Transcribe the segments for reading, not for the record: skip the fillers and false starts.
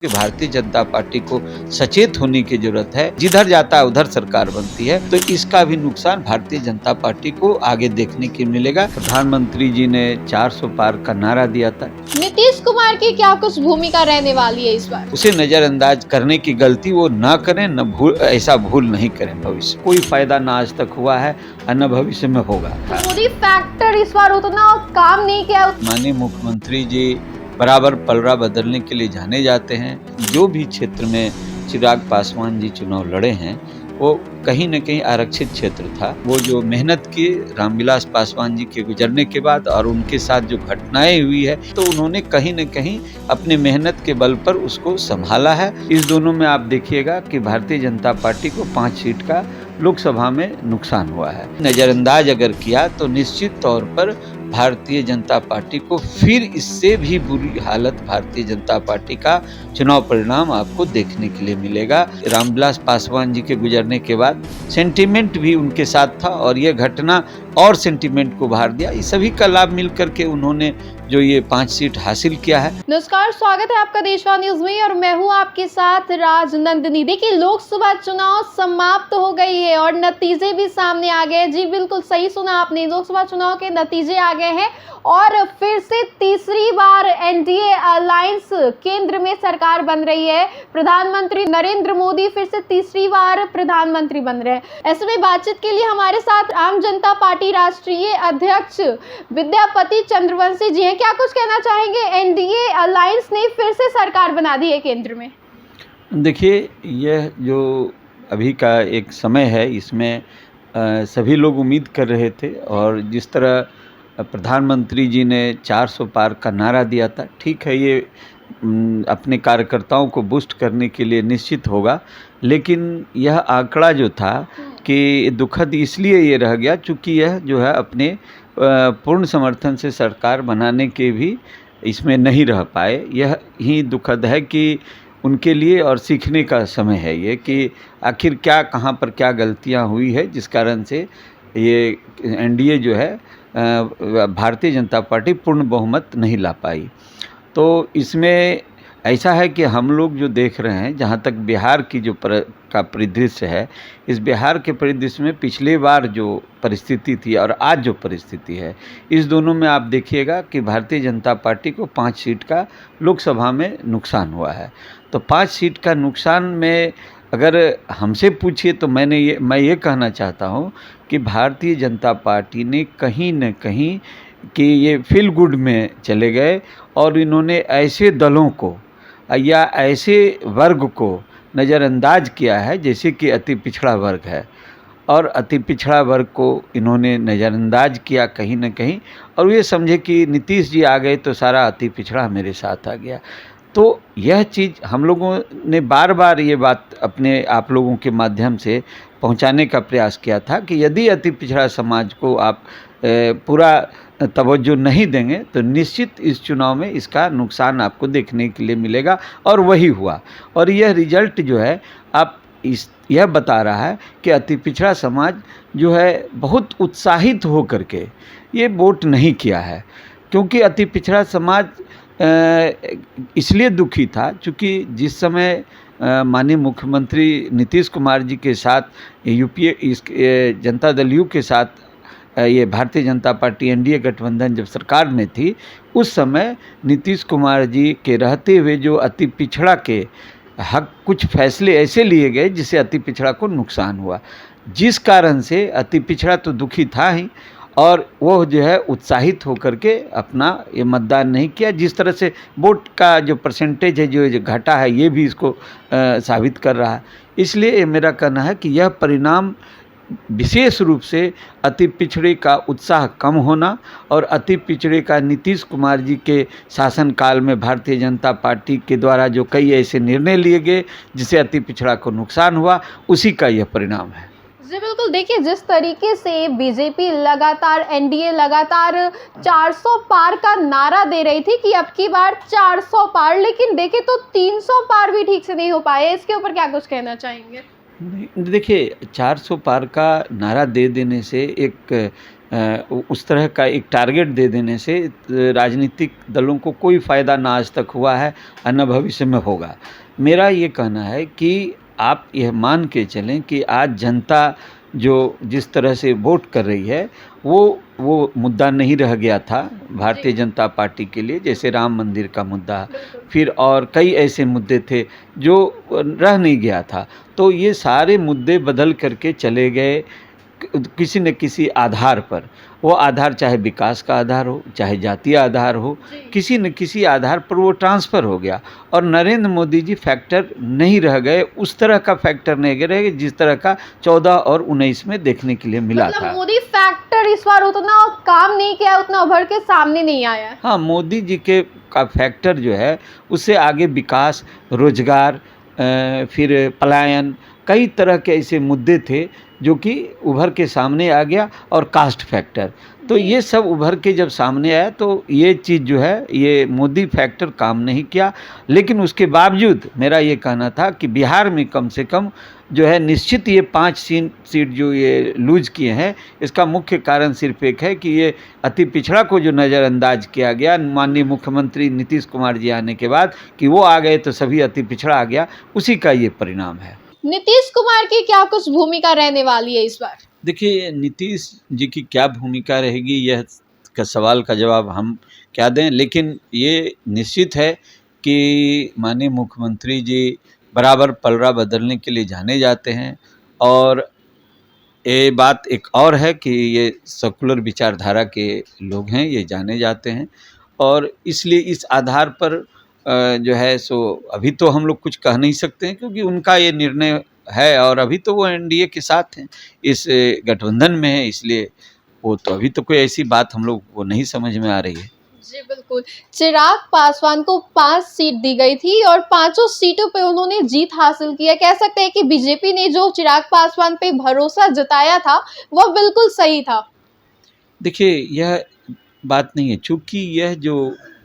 कि भारतीय जनता पार्टी को सचेत होने की जरूरत है। जिधर जाता है उधर सरकार बनती है, तो इसका भी नुकसान भारतीय जनता पार्टी को आगे देखने की मिलेगा। प्रधानमंत्री जी ने 400 पार का नारा दिया था, नीतीश कुमार की क्या कुछ भूमिका रहने वाली है इस बार? उसे नजरअंदाज करने की गलती वो न करें, न ऐसा भूल नहीं करें। भविष्य कोई फायदा न आज तक हुआ है और न भविष्य में होगा। मोदी फैक्टर इस बार उतना काम नहीं किया। माननीय मुख्यमंत्री जी बराबर पलड़ा बदलने के लिए जाने जाते हैं। जो भी क्षेत्र में चिराग पासवान जी चुनाव लड़े हैं, वो कहीं न कहीं आरक्षित क्षेत्र था। वो जो मेहनत की रामविलास पासवान जी के गुजरने के बाद और उनके साथ जो घटनाएं हुई है, तो उन्होंने कहीं न कहीं अपने मेहनत के बल पर उसको संभाला है। इस दोनों में आप देखिएगा कि भारतीय जनता पार्टी को 5 सीट का लोकसभा में नुकसान हुआ है। नजरअंदाज अगर किया तो निश्चित तौर पर भारतीय जनता पार्टी को फिर इससे भी बुरी हालत भारतीय जनता पार्टी का चुनाव परिणाम आपको देखने के लिए मिलेगा। रामविलास पासवान जी के गुजरने के बाद सेंटीमेंट भी उनके साथ था और ये घटना और सेंटीमेंट को उभार दिया। इस सभी का लाभ मिलकर के उन्होंने जो ये 5 सीट हासिल किया है। नमस्कार, स्वागत है आपका देशवार न्यूज में और मैं हूं आपके साथ राजनंदिनी। देखिए, लोकसभा चुनाव समाप्त हो गई है और नतीजे भी सामने आ गए। जी बिल्कुल सही सुना आपने, लोकसभा चुनाव के नतीजे आ गए हैं और फिर से तीसरी बार एनडीए अलायंस केंद्र में सरकार बन रही है। प्रधानमंत्री नरेंद्र मोदी फिर से तीसरी बार प्रधानमंत्री बन रहे हैं। ऐसे में बातचीत के लिए हमारे साथ आम जनता पार्टी राष्ट्रीय अध्यक्ष विद्यापति चंद्रवंशी जी हैं। क्या कुछ कहना चाहेंगे? एनडीए अलायंस ने फिर से सरकार बना दी है केंद्र में। देखिए, यह जो अभी का एक समय है, इसमें सभी लोग उम्मीद कर रहे थे और जिस तरह प्रधानमंत्री जी ने 400 पार का नारा दिया था, ठीक है, ये अपने कार्यकर्ताओं को बूस्ट करने के लिए निश्चित होगा। लेकिन यह आंकड़ा जो था कि दुखद इसलिए ये रह गया चूँकि यह जो है अपने पूर्ण समर्थन से सरकार बनाने के भी इसमें नहीं रह पाए। यह ही दुखद है कि उनके लिए और सीखने का समय है ये कि आखिर क्या कहाँ पर क्या गलतियाँ हुई है जिस कारण से ये एनडीए जो है भारतीय जनता पार्टी पूर्ण बहुमत नहीं ला पाई। तो इसमें ऐसा है कि हम लोग जो देख रहे हैं, जहाँ तक बिहार की जो का परिदृश्य है, इस बिहार के परिदृश्य में पिछले बार जो परिस्थिति थी और आज जो परिस्थिति है, इस दोनों में आप देखिएगा कि भारतीय जनता पार्टी को 5 सीट का लोकसभा में नुकसान हुआ है। तो 5 सीट का नुकसान में अगर हमसे पूछिए तो मैं ये कहना चाहता हूँ कि भारतीय जनता पार्टी ने कहीं न कहीं कि ये फील गुड में चले गए और इन्होंने ऐसे दलों को या ऐसे वर्ग को नज़रअंदाज किया है जैसे कि अति पिछड़ा वर्ग है, और अति पिछड़ा वर्ग को इन्होंने नज़रअंदाज किया कहीं न कहीं, और ये समझे कि नीतीश जी आ गए तो सारा अति पिछड़ा मेरे साथ आ गया। तो यह चीज़ हम लोगों ने बार बार ये बात अपने आप लोगों के माध्यम से पहुंचाने का प्रयास किया था कि यदि अति पिछड़ा समाज को आप पूरा तवज्जो नहीं देंगे तो निश्चित इस चुनाव में इसका नुकसान आपको देखने के लिए मिलेगा, और वही हुआ। और यह रिजल्ट जो है आप यह बता रहा है कि अति पिछड़ा समाज जो है बहुत उत्साहित हो करके ये वोट नहीं किया है, क्योंकि अति पिछड़ा समाज इसलिए दुखी था क्योंकि जिस समय माननीय मुख्यमंत्री नीतीश कुमार जी के साथ यूपीए जनता दल यू के साथ ये भारतीय जनता पार्टी एनडीए गठबंधन जब सरकार में थी, उस समय नीतीश कुमार जी के रहते हुए जो अति पिछड़ा के हक कुछ फैसले ऐसे लिए गए जिससे अति पिछड़ा को नुकसान हुआ, जिस कारण से अति पिछड़ा तो दुखी था ही, और वो जो है उत्साहित होकर के अपना ये मतदान नहीं किया। जिस तरह से वोट का जो परसेंटेज है जो घटा है, ये भी इसको साबित कर रहा है। इसलिए ये मेरा कहना है कि यह परिणाम विशेष रूप से अति पिछड़े का उत्साह कम होना और अति पिछड़े का नीतीश कुमार जी के शासनकाल में भारतीय जनता पार्टी के द्वारा जो कई ऐसे निर्णय लिए गए जिससे अति पिछड़ा को नुकसान हुआ, उसी का यह परिणाम है। जी बिल्कुल, देखिए जिस तरीके से बीजेपी लगातार एनडीए लगातार 400 पार का नारा दे रही थी कि अब की बार 400 पार, लेकिन देखे तो 300 पार भी ठीक से नहीं हो पाए। इसके ऊपर क्या कुछ कहना चाहेंगे? देखिए, 400 पार का नारा दे देने से एक उस तरह का एक टारगेट दे देने से राजनीतिक दलों को कोई फ़ायदा ना आज तक हुआ है और न भविष्य में होगा। मेरा ये कहना है कि आप यह मान के चलें कि आज जनता जो जिस तरह से वोट कर रही है वो मुद्दा नहीं रह गया था भारतीय जनता पार्टी के लिए, जैसे राम मंदिर का मुद्दा, फिर और कई ऐसे मुद्दे थे जो रह नहीं गया था। तो ये सारे मुद्दे बदल करके चले गए किसी न किसी आधार पर। वो आधार चाहे विकास का आधार हो, चाहे जातीय आधार हो, किसी न किसी आधार पर वो ट्रांसफ़र हो गया और नरेंद्र मोदी जी फैक्टर नहीं रह गए, उस तरह का फैक्टर नहीं रह गए जिस तरह का 14 और 19 में देखने के लिए मिला था। मोदी फैक्टर इस बार उतना काम नहीं किया, उतना उभर के सामने नहीं आया। हाँ, मोदी जी के का फैक्टर जो है उससे आगे विकास, रोजगार, फिर पलायन, कई तरह के ऐसे मुद्दे थे जो कि उभर के सामने आ गया और कास्ट फैक्टर। तो ये सब उभर के जब सामने आया तो ये चीज़ जो है ये मोदी फैक्टर काम नहीं किया। लेकिन उसके बावजूद मेरा ये कहना था कि बिहार में कम से कम जो है निश्चित ये 5 सीट जो ये लूज़ किए हैं, इसका मुख्य कारण सिर्फ एक है कि ये अति पिछड़ा को जो नज़रअंदाज किया गया माननीय मुख्यमंत्री नीतीश कुमार जी आने के बाद कि वो आ गए तो सभी अति पिछड़ा आ गया, उसी का ये परिणाम है। नीतीश कुमार की क्या कुछ भूमिका रहने वाली है इस बार? देखिए, नीतीश जी की क्या भूमिका रहेगी यह का सवाल का जवाब हम क्या दें, लेकिन ये निश्चित है कि माननीय मुख्यमंत्री जी बराबर पलड़ा बदलने के लिए जाने जाते हैं। और ये बात एक और है कि ये सेकुलर विचारधारा के लोग हैं, ये जाने जाते हैं और इसलिए इस आधार पर जो है सो अभी तो हम लोग कुछ कह नहीं सकते हैं क्योंकि उनका ये निर्णय है और अभी तो वो एनडीए के साथ हैं, इस गठबंधन में है, इसलिए वो तो अभी तो कोई ऐसी बात हम लोग को नहीं समझ में आ रही है। जी बिल्कुल। चिराग पासवान को 5 सीट दी गई थी और 5 सीटों पे उन्होंने जीत हासिल की है। कह सकते हैं कि बीजेपी ने जो चिराग पासवान पे भरोसा जताया था वह बिल्कुल सही था। देखिए, यह बात नहीं है, चूँकि यह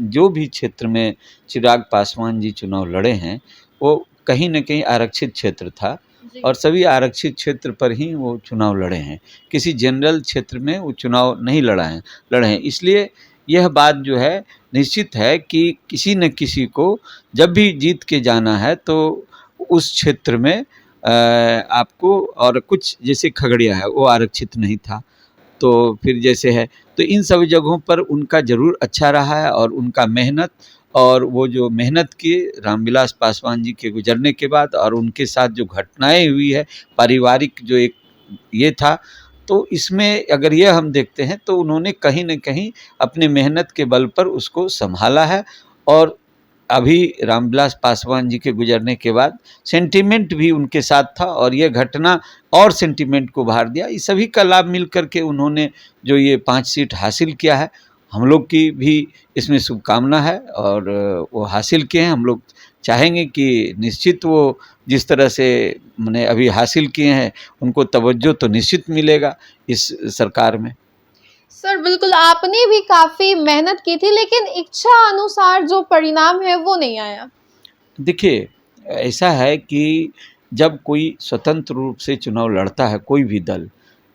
जो भी क्षेत्र में चिराग पासवान जी चुनाव लड़े हैं वो कहीं न कहीं आरक्षित क्षेत्र था और सभी आरक्षित क्षेत्र पर ही वो चुनाव लड़े हैं, किसी जनरल क्षेत्र में वो चुनाव नहीं लड़े हैं। इसलिए यह बात जो है निश्चित है कि किसी न किसी को जब भी जीत के जाना है तो उस क्षेत्र में आपको, और कुछ जैसे खगड़िया है वो आरक्षित नहीं था, तो फिर जैसे है, तो इन सभी जगहों पर उनका ज़रूर अच्छा रहा है और उनका मेहनत, और वो जो मेहनत किए रामविलास पासवान जी के गुजरने के बाद और उनके साथ जो घटनाएं हुई है, पारिवारिक जो एक ये था, तो इसमें अगर ये हम देखते हैं तो उन्होंने कहीं न कहीं अपने मेहनत के बल पर उसको संभाला है। और अभी रामविलास पासवान जी के गुजरने के बाद सेंटिमेंट भी उनके साथ था और ये घटना और सेंटिमेंट को उभार दिया। इस सभी का लाभ मिल कर के उन्होंने जो ये 5 सीट हासिल किया है, हम लोग की भी इसमें शुभकामना है और वो हासिल किए हैं। हम लोग चाहेंगे कि निश्चित वो जिस तरह से मैंने अभी हासिल किए हैं उनको तवज्जो तो निश्चित मिलेगा इस सरकार में। सर बिल्कुल, आपने भी काफ़ी मेहनत की थी लेकिन इच्छा अनुसार जो परिणाम है वो नहीं आया। देखिए, ऐसा है कि जब कोई स्वतंत्र रूप से चुनाव लड़ता है, कोई भी दल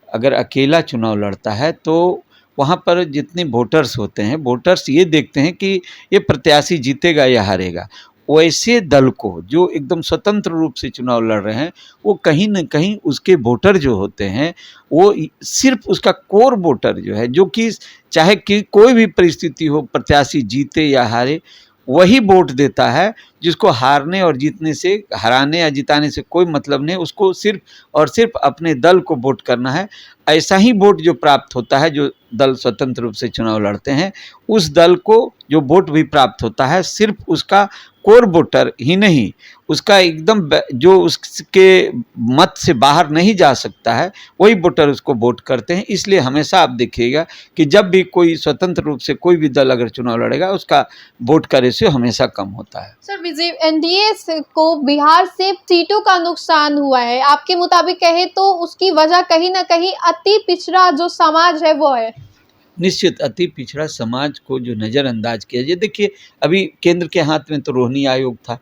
अगर अकेला चुनाव लड़ता है तो वहाँ पर जितने वोटर्स होते हैं, वोटर्स ये देखते हैं कि ये प्रत्याशी जीतेगा या हारेगा। वैसे दल को जो एकदम स्वतंत्र रूप से चुनाव लड़ रहे हैं, वो कहीं न कहीं उसके वोटर जो होते हैं, वो सिर्फ़ उसका कोर वोटर जो है, जो कि चाहे कि कोई भी परिस्थिति हो, प्रत्याशी जीते या हारे, वही वोट देता है, जिसको हारने और जीतने से, हराने या जिताने से कोई मतलब नहीं, उसको सिर्फ़ और सिर्फ़ अपने दल को वोट करना है। ऐसा ही वोट जो प्राप्त होता है, जो दल स्वतंत्र रूप से चुनाव लड़ते हैं, उस दल को जो वोट भी प्राप्त होता है, सिर्फ़ उसका कोर वोटर ही नहीं, उसका एकदम जो उसके मत से बाहर नहीं जा सकता है, वही वोटर उसको वोट करते हैं। इसलिए हमेशा आप देखिएगा कि जब भी कोई स्वतंत्र रूप से कोई भी दल अगर चुनाव लड़ेगा, उसका वोट का रेशियो हमेशा कम होता है। सर एनडीए को बिहार से सीटों का नुकसान हुआ है, आपके मुताबिक कहे तो उसकी वजह कहीं ना कहीं अति पिछड़ा जो समाज है वो है। निश्चित अति पिछड़ा समाज को जो नज़रअंदाज किया जाए, देखिए अभी केंद्र के हाथ में तो रोहिणी आयोग था,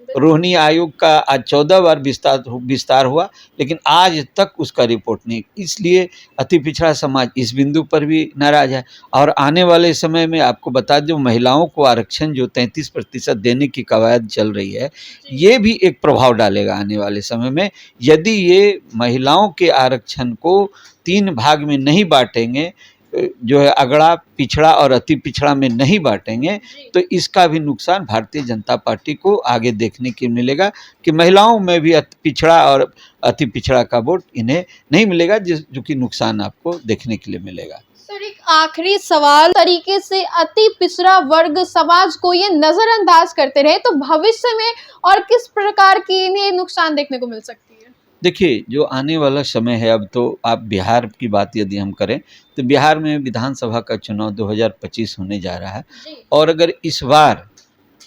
रोहिणी आयोग का आज 14 बार विस्तार हुआ, लेकिन आज तक उसका रिपोर्ट नहीं। इसलिए अति पिछड़ा समाज इस बिंदु पर भी नाराज है। और आने वाले समय में आपको बता दें, महिलाओं को आरक्षण जो 33% देने की कवायद चल रही है, ये भी एक प्रभाव डालेगा आने वाले समय में। यदि ये महिलाओं के आरक्षण को 3 भाग में नहीं बांटेंगे, जो है अगड़ा, पिछड़ा और अति पिछड़ा में नहीं बांटेंगे, तो इसका भी नुकसान भारतीय जनता पार्टी को आगे देखने को मिलेगा कि महिलाओं में भी पिछड़ा और अति पिछड़ा का वोट इन्हें नहीं मिलेगा, जो कि नुकसान आपको देखने के लिए मिलेगा। सर, एक आखिरी सवाल, तरीके से अति पिछड़ा वर्ग समाज को ये नजरअंदाज करते रहे तो भविष्य में और किस प्रकार की इन्हें नुकसान देखने को मिल सकती है? देखिए, जो आने वाला समय है, अब तो आप बिहार की बात यदि हम करें तो बिहार में विधानसभा का चुनाव 2025 होने जा रहा है। और अगर इस बार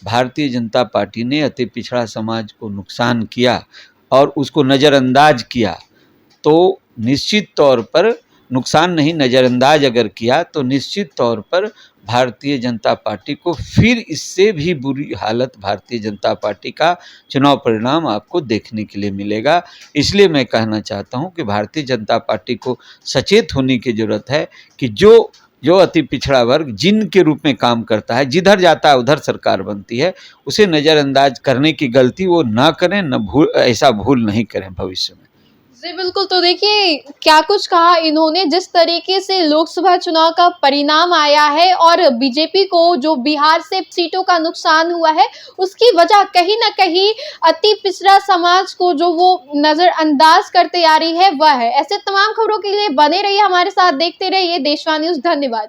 भारतीय जनता पार्टी ने अति पिछड़ा समाज को नुकसान किया और उसको नज़रअंदाज किया, तो निश्चित तौर पर नुकसान नहीं, नज़रअंदाज अगर किया तो निश्चित तौर पर भारतीय जनता पार्टी को फिर इससे भी बुरी हालत भारतीय जनता पार्टी का चुनाव परिणाम आपको देखने के लिए मिलेगा। इसलिए मैं कहना चाहता हूं कि भारतीय जनता पार्टी को सचेत होने की ज़रूरत है कि जो अति पिछड़ा वर्ग जिन के रूप में काम करता है, जिधर जाता है उधर सरकार बनती है, उसे नज़रअंदाज करने की गलती वो ना करें, ऐसा भूल नहीं करें भविष्य में। जी बिल्कुल, तो देखिए क्या कुछ कहा इन्होंने, जिस तरीके से लोकसभा चुनाव का परिणाम आया है और बीजेपी को जो बिहार से सीटों का नुकसान हुआ है, उसकी वजह कहीं ना कहीं अति पिछड़ा समाज को जो वो नजरअंदाज करते आ रही है वह है। ऐसे तमाम खबरों के लिए बने रहिए हमारे साथ, देखते रहिए देशवा न्यूज़। धन्यवाद।